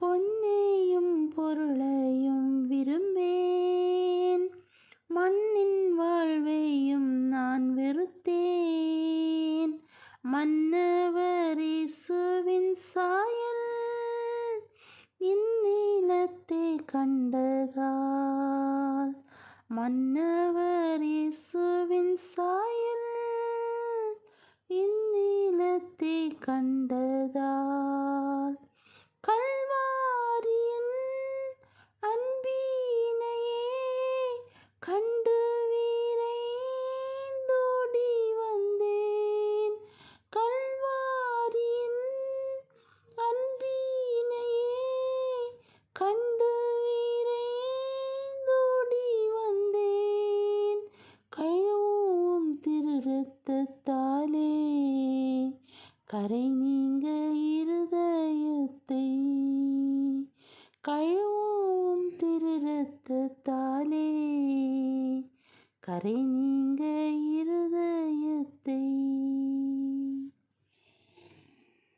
பொன்னையும் பொருளையும் விரும்பேன், மண்ணின் வாழ்வையும் நான் வெறுத்தேன். மன்னவர் இயேசுவின் சாயல் இந்நிலத்தை கண்டதால், மன்னவர் இயேசுவின் சாயல் இந்நிலத்தை கண்டதால், கல்வாரியின் அன்பினையே கண்டு விரைந்தோடி வந்தேன். கல்வாரியின் அன்பினையே கண்டு விரைந்தோடி வந்தேன். கழுவும் திரு இரத்தத்தாலே கரை நீங்க இருதயத்தை, கழுவும் திரு இரத்தத்தாலே கரை நீங்க